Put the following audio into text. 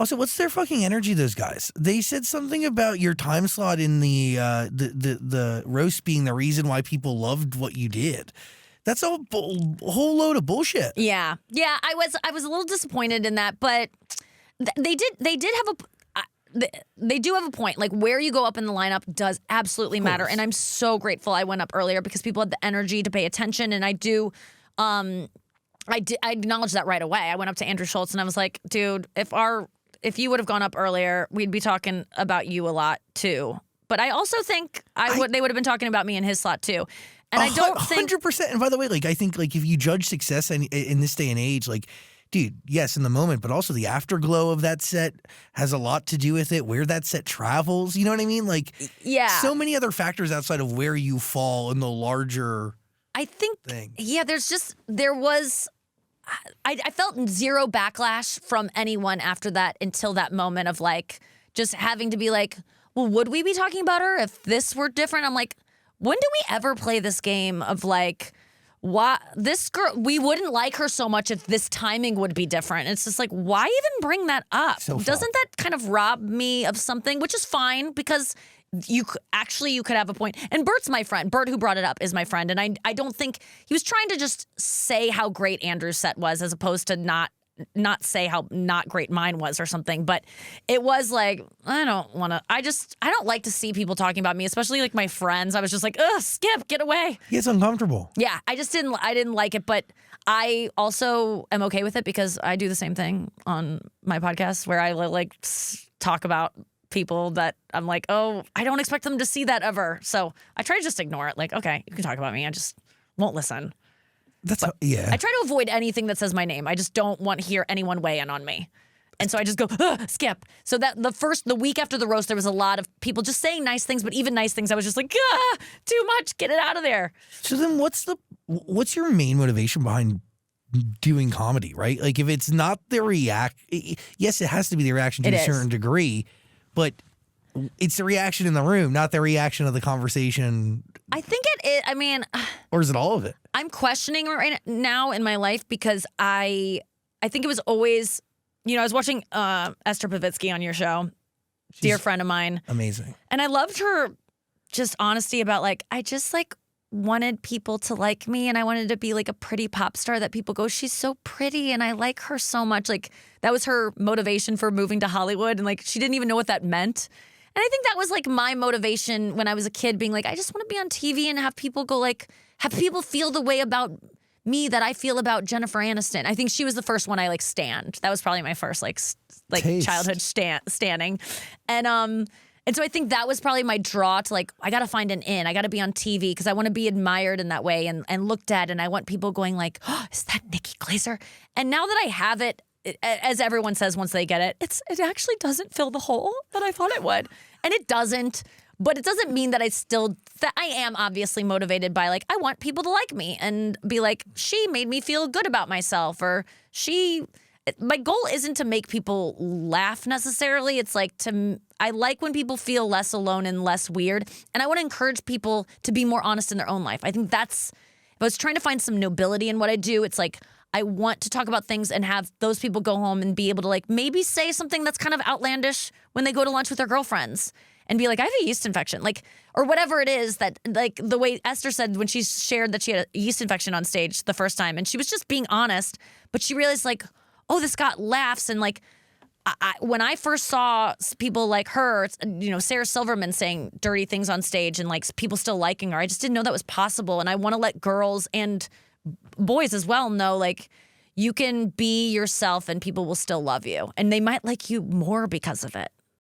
Also, what's their fucking energy, those guys? They said something about your time slot in the roast being the reason why people loved what you did. That's a whole load of bullshit. Yeah. I was a little disappointed in that, but they do have a point. Like, where you go up in the lineup does absolutely matter, and I'm so grateful I went up earlier because people had the energy to pay attention, and I acknowledged that right away. I went up to Andrew Schultz and I was like, dude, if you would have gone up earlier, we'd be talking about you a lot too. But I also think they would have been talking about me in his slot too. And I don't think 100%. And by the way, like, I think, like, if you judge success in this day and age, like, dude, yes, in the moment, but also the afterglow of that set has a lot to do with it, where that set travels. You know what I mean? Like, yeah, so many other factors outside of where you fall in the larger thing. Yeah, I felt zero backlash from anyone after that until that moment of, like, just having to be like, well, would we be talking about her if this were different? I'm like, when do we ever play this game of, like, why this girl, we wouldn't like her so much if this timing would be different. It's just like, why even bring that up? Doesn't that kind of rob me of something, which is fine because you could have a point. And Bert's my friend. Bert, who brought it up, is my friend. And I don't think he was trying to just say how great Andrew's set was as opposed to not say how not great mine was or something. But it was like, I don't like to see people talking about me, especially like my friends. I was just like, ugh, Skip, get away. It's uncomfortable. Yeah, I didn't like it, but I also am okay with it because I do the same thing on my podcast where I like talk about people that I'm like, oh, I don't expect them to see that ever. So I try to just ignore it. Like, okay, you can talk about me. I just won't listen. I try to avoid anything that says my name. I just don't want to hear anyone weigh in on me. And so I just go, Skip. So that the week after the roast, there was a lot of people just saying nice things, but even nice things, I was just like, too much, get it out of there. So then what's your main motivation behind doing comedy, right? Like, if it's not the yes, it has to be the reaction to a certain degree, but it's the reaction in the room, not the reaction of the conversation. I think it is. I mean, or is it all of it? I'm questioning right now in my life because I think it was always, I was watching Esther Pavitsky on your show, dear friend of mine. Amazing. And I loved her just honesty about, like, I just like wanted people to like me, and I wanted to be like a pretty pop star that people go, she's so pretty and I like her so much. Like, that was her motivation for moving to Hollywood, and like she didn't even know what that meant. And I think that was like my motivation when I was a kid, being like, I just want to be on TV and have people go, like, have people feel the way about me that I feel about Jennifer Aniston. I think she was the first one I like stanned. That was probably my first like childhood standing. And so I think that was probably my draw to, like, I got to find an in. I got to be on TV because I want to be admired in that way and looked at. And I want people going like, oh, is that Nikki Glaser? And now that I have it, as everyone says once they get it, it actually doesn't fill the hole that I thought it would. And it doesn't. But it doesn't mean that I am obviously motivated by, like, I want people to like me and be like, she made me feel good about myself, or my goal isn't to make people laugh necessarily. It's like I like when people feel less alone and less weird. And I want to encourage people to be more honest in their own life. I think if I was trying to find some nobility in what I do, it's like, I want to talk about things and have those people go home and be able to, like, maybe say something that's kind of outlandish when they go to lunch with their girlfriends and be like, I have a yeast infection, like, or whatever it is that, like, the way Esther said when she shared that she had a yeast infection on stage the first time, and she was just being honest, but she realized, like, oh, this got laughs. And like, when I first saw people like her, Sarah Silverman saying dirty things on stage and like people still liking her, I just didn't know that was possible. And I want to let girls and boys as well know, like, you can be yourself and people will still love you, and they might like you more because of it.